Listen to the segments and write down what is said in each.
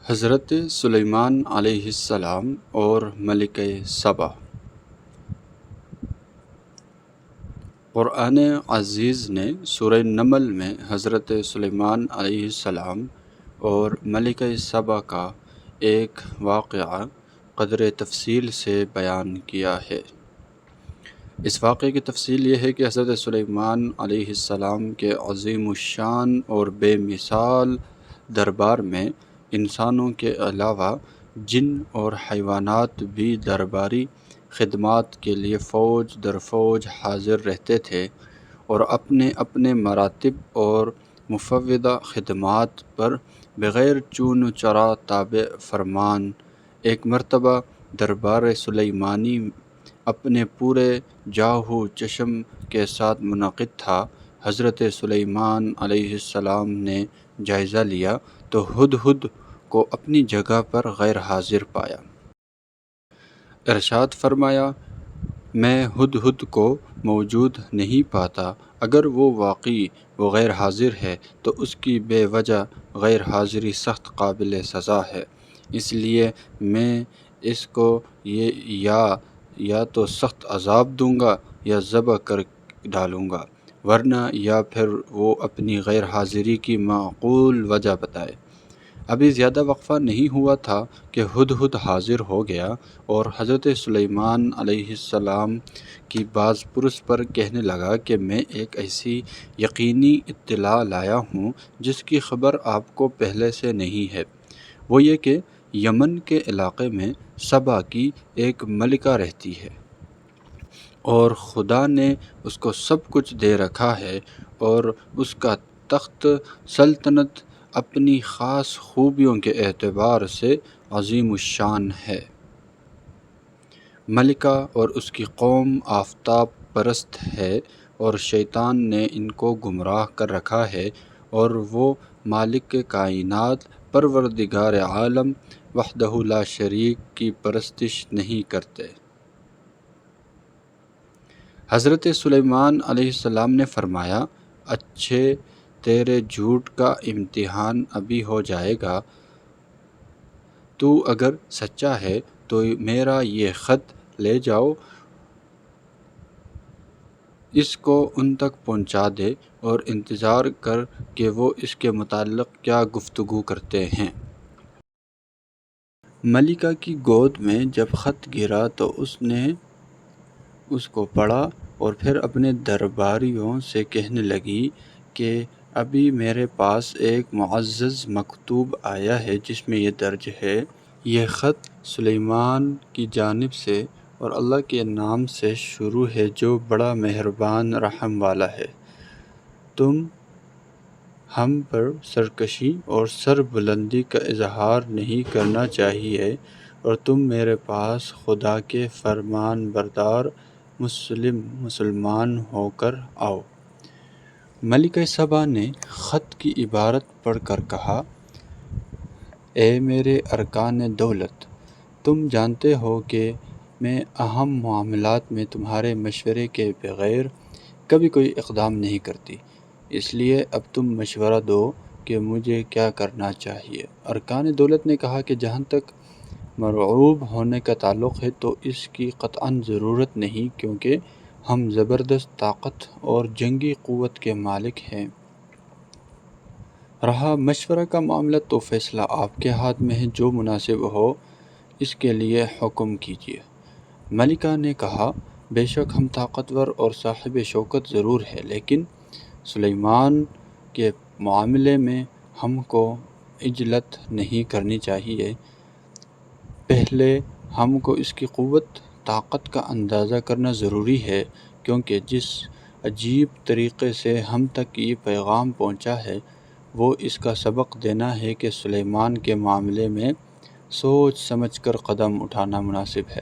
حضرت سلیمان علیہ السلام اور ملکہ سبا۔ قرآن عزیز نے سورہ نمل میں حضرت سلیمان علیہ السلام اور ملکہ سبا کا ایک واقعہ قدر تفصیل سے بیان کیا ہے۔ اس واقعے کی تفصیل یہ ہے کہ حضرت سلیمان علیہ السلام کے عظیم الشان اور بے مثال دربار میں انسانوں کے علاوہ جن اور حیوانات بھی درباری خدمات کے لیے فوج در فوج حاضر رہتے تھے اور اپنے اپنے مراتب اور مفوضہ خدمات پر بغیر چون و چرا تابع فرمان۔ ایک مرتبہ دربار سلیمانی اپنے پورے جاہ و چشم کے ساتھ منعقد تھا۔ حضرت سلیمان علیہ السلام نے جائزہ لیا تو ہدہد کو اپنی جگہ پر غیر حاضر پایا۔ ارشاد فرمایا، میں ہدہد کو موجود نہیں پاتا، اگر وہ واقعی غیر حاضر ہے تو اس کی بے وجہ غیر حاضری سخت قابل سزا ہے، اس لیے میں اس کو یا تو سخت عذاب دوں گا یا ذبح کر ڈالوں گا، ورنہ یا پھر وہ اپنی غیر حاضری کی معقول وجہ بتائے۔ ابھی زیادہ وقفہ نہیں ہوا تھا کہ ہدہد حاضر ہو گیا اور حضرت سلیمان علیہ السلام کی باز پرس پر کہنے لگا کہ میں ایک ایسی یقینی اطلاع لایا ہوں جس کی خبر آپ کو پہلے سے نہیں ہے۔ وہ یہ کہ یمن کے علاقے میں سبا کی ایک ملکہ رہتی ہے اور خدا نے اس کو سب کچھ دے رکھا ہے اور اس کا تخت سلطنت اپنی خاص خوبیوں کے اعتبار سے عظیم الشان ہے۔ ملکہ اور اس کی قوم آفتاب پرست ہے اور شیطان نے ان کو گمراہ کر رکھا ہے اور وہ مالک کائنات پروردگار عالم وحدہ لا شریک کی پرستش نہیں کرتے۔ حضرت سلیمان علیہ السلام نے فرمایا، اچھے تیرے جھوٹ کا امتحان ابھی ہو جائے گا، تو اگر سچا ہے تو میرا یہ خط لے جاؤ، اس کو ان تک پہنچا دے اور انتظار کر کہ وہ اس کے متعلق کیا گفتگو کرتے ہیں۔ ملکہ کی گود میں جب خط گرا تو اس نے اس کو پڑھا اور پھر اپنے درباریوں سے کہنے لگی کہ ابھی میرے پاس ایک معزز مکتوب آیا ہے جس میں یہ درج ہے، یہ خط سلیمان کی جانب سے اور اللہ کے نام سے شروع ہے جو بڑا مہربان رحم والا ہے۔ تم ہم پر سرکشی اور سربلندی کا اظہار نہیں کرنا چاہیے اور تم میرے پاس خدا کے فرمان بردار مسلمان ہو کر آؤ۔ ملکہ سبا نے خط کی عبارت پڑھ کر کہا، اے میرے ارکان دولت، تم جانتے ہو کہ میں اہم معاملات میں تمہارے مشورے کے بغیر کبھی کوئی اقدام نہیں کرتی، اس لیے اب تم مشورہ دو کہ مجھے کیا کرنا چاہیے۔ ارکان دولت نے کہا کہ جہاں تک مرعوب ہونے کا تعلق ہے تو اس کی قطعاً ضرورت نہیں، کیونکہ ہم زبردست طاقت اور جنگی قوت کے مالک ہیں۔ رہا مشورہ کا معاملہ تو فیصلہ آپ کے ہاتھ میں ہے، جو مناسب ہو اس کے لیے حکم کیجیے۔ ملکہ نے کہا، بے شک ہم طاقتور اور صاحب شوکت ضرور ہیں، لیکن سلیمان کے معاملے میں ہم کو عجلت نہیں کرنی چاہیے۔ پہلے ہم کو اس کی قوت طاقت کا اندازہ کرنا ضروری ہے، کیونکہ جس عجیب طریقے سے ہم تک یہ پیغام پہنچا ہے وہ اس کا سبق دینا ہے کہ سلیمان کے معاملے میں سوچ سمجھ کر قدم اٹھانا مناسب ہے۔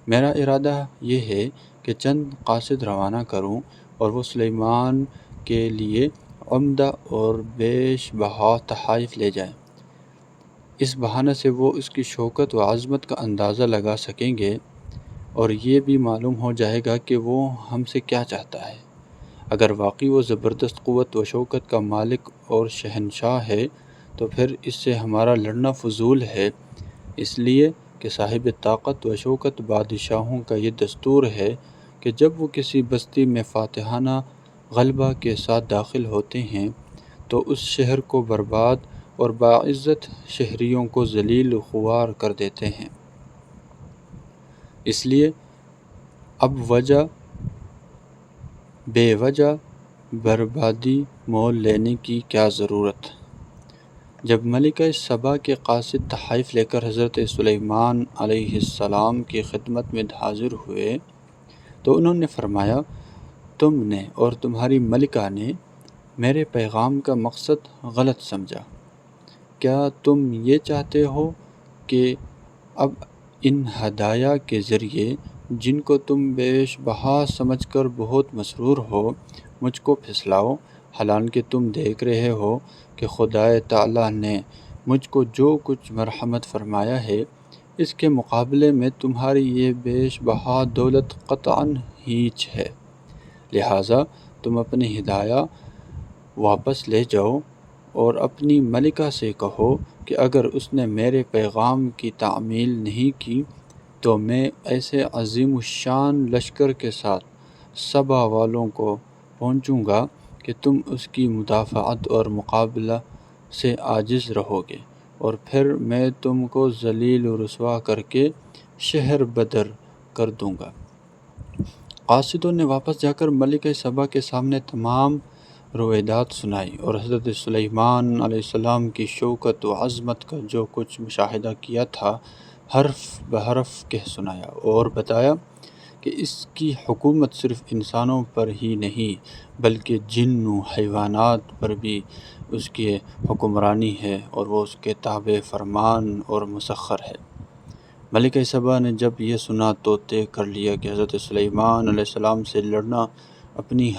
میرا ارادہ یہ ہے کہ چند قاصد روانہ کروں اور وہ سلیمان کے لیے عمدہ اور بیش بہا تحائف لے جائیں۔ اس بہانے سے وہ اس کی شوکت و عظمت کا اندازہ لگا سکیں گے اور یہ بھی معلوم ہو جائے گا کہ وہ ہم سے کیا چاہتا ہے۔ اگر واقعی وہ زبردست قوت و شوکت کا مالک اور شہنشاہ ہے تو پھر اس سے ہمارا لڑنا فضول ہے، اس لیے کہ صاحب طاقت و شوکت بادشاہوں کا یہ دستور ہے کہ جب وہ کسی بستی میں فاتحانہ غلبہ کے ساتھ داخل ہوتے ہیں تو اس شہر کو برباد اور باعزت شہریوں کو ذلیل و خوار کر دیتے ہیں۔ اس لیے اب بے وجہ بربادی مول لینے کی کیا ضرورت؟ جب ملکہ سبا کے قاصد تحائف لے کر حضرت سلیمان علیہ السلام کی خدمت میں حاضر ہوئے تو انہوں نے فرمایا، تم نے اور تمہاری ملکہ نے میرے پیغام کا مقصد غلط سمجھا۔ کیا تم یہ چاہتے ہو کہ اب ان ہدایہ کے ذریعے جن کو تم بیش بہا سمجھ کر بہت مسرور ہو مجھ کو پھسلاؤ، حالانکہ تم دیکھ رہے ہو کہ خدائے تعالیٰ نے مجھ کو جو کچھ مرحمت فرمایا ہے اس کے مقابلے میں تمہاری یہ بیش بہا دولت قطعاً ہیچ ہے، لہٰذا تم اپنی ہدایہ واپس لے جاؤ اور اپنی ملکہ سے کہو کہ اگر اس نے میرے پیغام کی تعمیل نہیں کی تو میں ایسے عظیم الشان لشکر کے ساتھ سبا والوں کو پہنچوں گا کہ تم اس کی مدافعت اور مقابلہ سے عاجز رہو گے، اور پھر میں تم کو ذلیل و رسوا کر کے شہر بدر کر دوں گا۔ قاصدوں نے واپس جا کر ملکہ سبا کے سامنے تمام روایات سنائی اور حضرت سلیمان علیہ السلام کی شوکت و عظمت کا جو کچھ مشاہدہ کیا تھا حرف بحرف کہہ سنایا، اور بتایا کہ اس کی حکومت صرف انسانوں پر ہی نہیں بلکہ جن و حیوانات پر بھی اس کی حکمرانی ہے اور وہ اس کے تابع فرمان اور مسخر ہے۔ ملکہ سبا نے جب یہ سنا تو طے کر لیا کہ حضرت سلیمان علیہ السلام سے لڑنا اپنی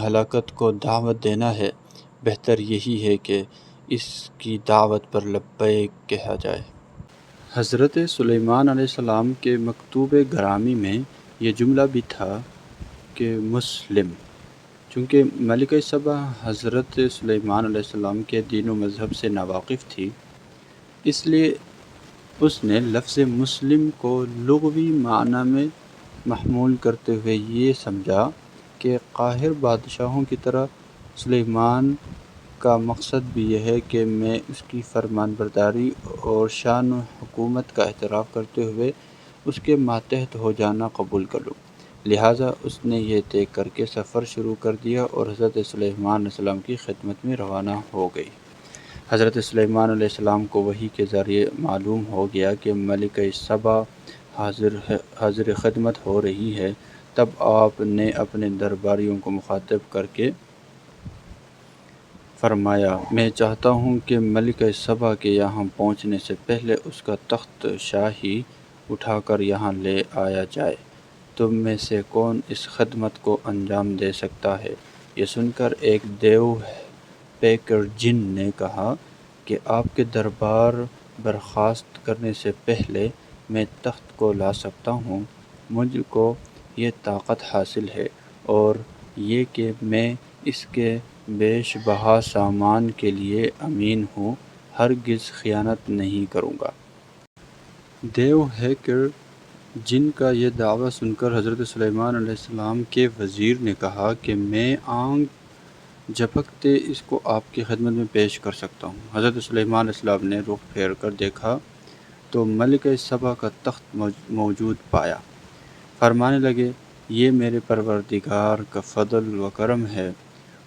ہلاکت کو دعوت دینا ہے، بہتر یہی ہے کہ اس کی دعوت پر لبیک کہا جائے۔ حضرت سلیمان علیہ السلام کے مکتوب گرامی میں یہ جملہ بھی تھا کہ مسلم، چونکہ ملکہ سبا حضرت سلیمان علیہ السلام کے دین و مذہب سے ناواقف تھی، اس لیے اس نے لفظ مسلم کو لغوی معنی میں محمول کرتے ہوئے یہ سمجھا کہ قاہر بادشاہوں کی طرح سلیمان کا مقصد بھی یہ ہے کہ میں اس کی فرمان برداری اور شان و حکومت کا اعتراف کرتے ہوئے اس کے ماتحت ہو جانا قبول کر لوں۔ لہٰذا اس نے یہ طے کر کے سفر شروع کر دیا اور حضرت سلیمان علیہ السلام کی خدمت میں روانہ ہو گئی۔ حضرت سلیمان علیہ السلام کو وحی کے ذریعے معلوم ہو گیا کہ ملکہ سبا حاضر خدمت ہو رہی ہے، تب آپ نے اپنے درباریوں کو مخاطب کر کے فرمایا، میں چاہتا ہوں کہ ملکہ سبا کے یہاں پہنچنے سے پہلے اس کا تخت شاہی اٹھا کر یہاں لے آیا جائے۔ تم میں سے کون اس خدمت کو انجام دے سکتا ہے؟ یہ سن کر ایک دیو پیکر جن نے کہا کہ آپ کے دربار برخاست کرنے سے پہلے میں تخت کو لا سکتا ہوں، مجھ کو یہ طاقت حاصل ہے اور یہ کہ میں اس کے بیش بہا سامان کے لیے امین ہوں، ہرگز خیانت نہیں کروں گا۔ دیو ہیکر جن کا یہ دعویٰ سن کر حضرت سلیمان علیہ السلام کے وزیر نے کہا کہ میں آنکھ جھپکتے اس کو آپ کی خدمت میں پیش کر سکتا ہوں۔ حضرت سلیمان علیہ السلام نے رخ پھیر کر دیکھا تو ملکہ سبا کا تخت موجود پایا۔ فرمانے لگے، یہ میرے پروردگار کا فضل و کرم ہے،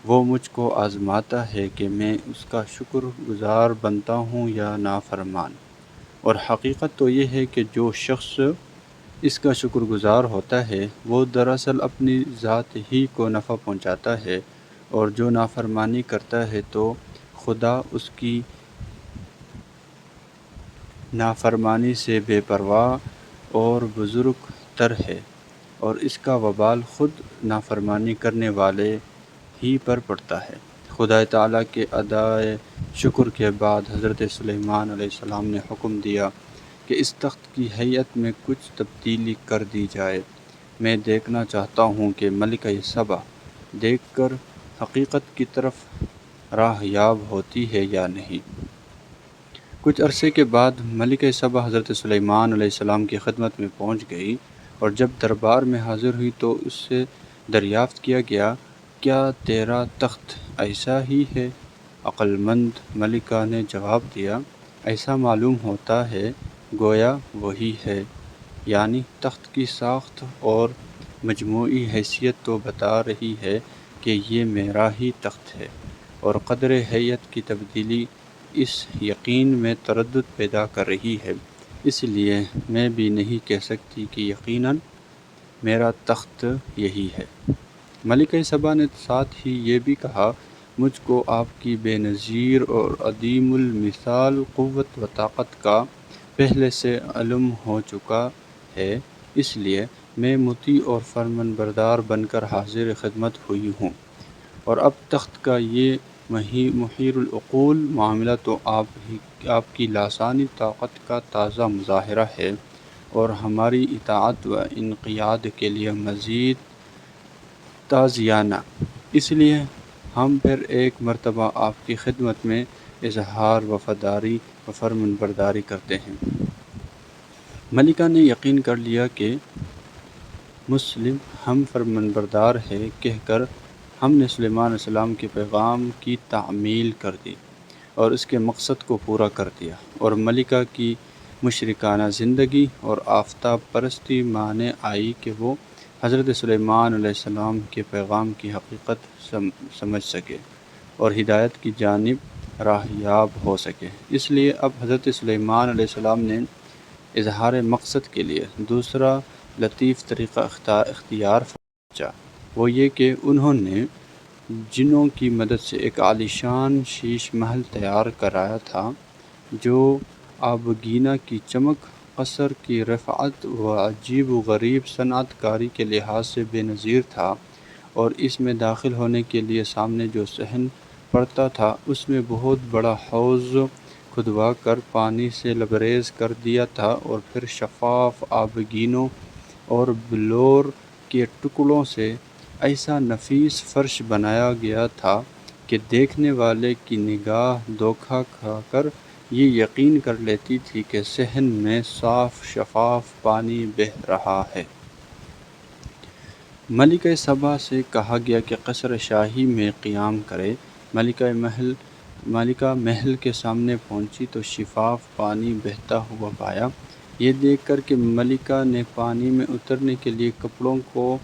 وہ مجھ کو آزماتا ہے کہ میں اس کا شکر گزار بنتا ہوں یا نافرمان، اور حقیقت تو یہ ہے کہ جو شخص اس کا شکر گزار ہوتا ہے وہ دراصل اپنی ذات ہی کو نفع پہنچاتا ہے، اور جو نافرمانی کرتا ہے تو خدا اس کی نافرمانی سے بے پرواہ اور بزرگ تر ہے، اور اس کا وبال خود نافرمانی کرنے والے ہی پر پڑتا ہے۔ خدا تعالیٰ کے ادائے شکر کے بعد حضرت سلیمان علیہ السلام نے حکم دیا کہ اس تخت کی ہیئت میں کچھ تبدیلی کر دی جائے۔ میں دیکھنا چاہتا ہوں کہ ملکہ سبا دیکھ کر حقیقت کی طرف راہ یاب ہوتی ہے یا نہیں۔ کچھ عرصے کے بعد ملکہ سبا حضرت سلیمان علیہ السلام کی خدمت میں پہنچ گئی اور جب دربار میں حاضر ہوئی تو اس سے دریافت کیا گیا، کیا تیرا تخت ایسا ہی ہے؟ عقل مند ملکہ نے جواب دیا، ایسا معلوم ہوتا ہے، گویا وہی ہے، یعنی تخت کی ساخت اور مجموعی حیثیت تو بتا رہی ہے کہ یہ میرا ہی تخت ہے، اور قدر ہیئت کی تبدیلی اس یقین میں تردد پیدا کر رہی ہے، اس لیے میں بھی نہیں کہہ سکتی کہ یقیناً میرا تخت یہی ہے۔ ملکہ سبا نے ساتھ ہی یہ بھی کہا، مجھ کو آپ کی بے نظیر اور عدیم المثال قوت و طاقت کا پہلے سے علم ہو چکا ہے، اس لیے میں مطیع اور فرمان بردار بن کر حاضر خدمت ہوئی ہوں، اور اب تخت کا یہ محیر العقول معاملہ تو آپ کی لاسانی طاقت کا تازہ مظاہرہ ہے، اور ہماری اطاعت و انقیاد کے لیے مزید تازیانہ، اس لیے ہم پھر ایک مرتبہ آپ کی خدمت میں اظہار وفاداری و فرمان برداری کرتے ہیں۔ ملکہ نے یقین کر لیا کہ مسلم ہم فرمان بردار ہے کہہ کر ہم نے سلیمان علیہ السلام کے پیغام کی تعمیل کر دی اور اس کے مقصد کو پورا کر دیا، اور ملکہ کی مشرکانہ زندگی اور آفتاب پرستی مانے آئی کہ وہ حضرت سلیمان علیہ السلام کے پیغام کی حقیقت سمجھ سکے اور ہدایت کی جانب راہیاب ہو سکے۔ اس لیے اب حضرت سلیمان علیہ السلام نے اظہار مقصد کے لیے دوسرا لطیف طریقہ اختیار فرمایا، وہ یہ کہ انہوں نے جنوں کی مدد سے ایک عالیشان شیش محل تیار کرایا تھا جو آبگینہ کی چمک، قصر کی رفعت و عجیب و غریب صنعت کاری کے لحاظ سے بے نظیر تھا، اور اس میں داخل ہونے کے لیے سامنے جو صحن پڑتا تھا اس میں بہت بڑا حوض کھدوا کر پانی سے لبریز کر دیا تھا، اور پھر شفاف آبگینوں اور بلور کے ٹکڑوں سے ایسا نفیس فرش بنایا گیا تھا کہ دیکھنے والے کی نگاہ دھوکہ کھا کر یہ یقین کر لیتی تھی کہ صحن میں صاف شفاف پانی بہہ رہا ہے۔ ملکہ سبا سے کہا گیا کہ قصر شاہی میں قیام کرے۔ ملکہ محل کے سامنے پہنچی تو شفاف پانی بہتا ہوا پایا۔ یہ دیکھ کر کہ ملکہ نے پانی میں اترنے کے لیے کپڑوں کو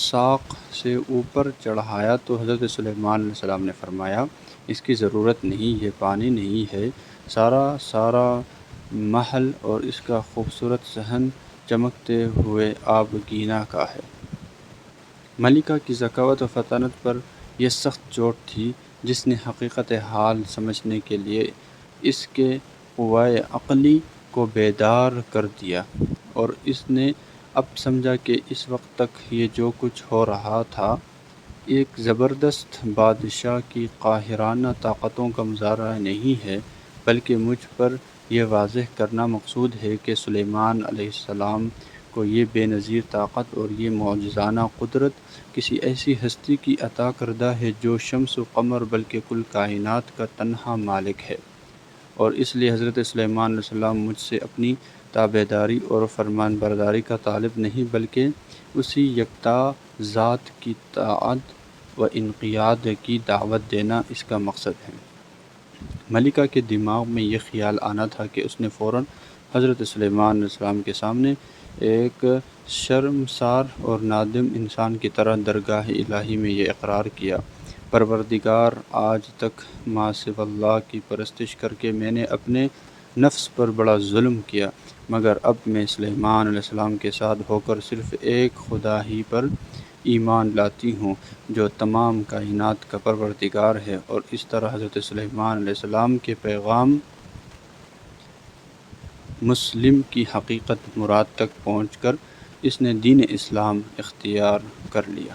ساق سے اوپر چڑھایا تو حضرت سلیمان علیہ السلام نے فرمایا، اس کی ضرورت نہیں، یہ پانی نہیں ہے، سارا محل اور اس کا خوبصورت صحن چمکتے ہوئے آبگینہ کا ہے۔ ملکہ کی ذکاوت و فطنت پر یہ سخت چوٹ تھی، جس نے حقیقت حال سمجھنے کے لیے اس کے قوائے عقلی کو بیدار کر دیا، اور اس نے اب سمجھا کہ اس وقت تک یہ جو کچھ ہو رہا تھا ایک زبردست بادشاہ کی قاہرانہ طاقتوں کا مظاہرہ نہیں ہے، بلکہ مجھ پر یہ واضح کرنا مقصود ہے کہ سلیمان علیہ السلام کو یہ بے نظیر طاقت اور یہ معجزانہ قدرت کسی ایسی ہستی کی عطا کردہ ہے جو شمس و قمر بلکہ کل کائنات کا تنہا مالک ہے، اور اس لیے حضرت سلیمان علیہ السلام مجھ سے اپنی تابعداری اور فرمان برداری کا طالب نہیں بلکہ اسی یکتا ذات کی طاعت و انقیاد کی دعوت دینا اس کا مقصد ہے۔ ملکہ کے دماغ میں یہ خیال آنا تھا کہ اس نے فوراً حضرت سلیمان علیہ السلام کے سامنے ایک شرمسار اور نادم انسان کی طرح درگاہ الہی میں یہ اقرار کیا، پروردگار، آج تک ما سوی اللہ کی پرستش کر کے میں نے اپنے نفس پر بڑا ظلم کیا، مگر اب میں سلیمان علیہ السلام کے ساتھ ہو کر صرف ایک خدا ہی پر ایمان لاتی ہوں جو تمام کائنات کا پروردگار ہے، اور اس طرح حضرت سلیمان علیہ السلام کے پیغام مسلم کی حقیقت مراد تک پہنچ کر اس نے دین اسلام اختیار کر لیا۔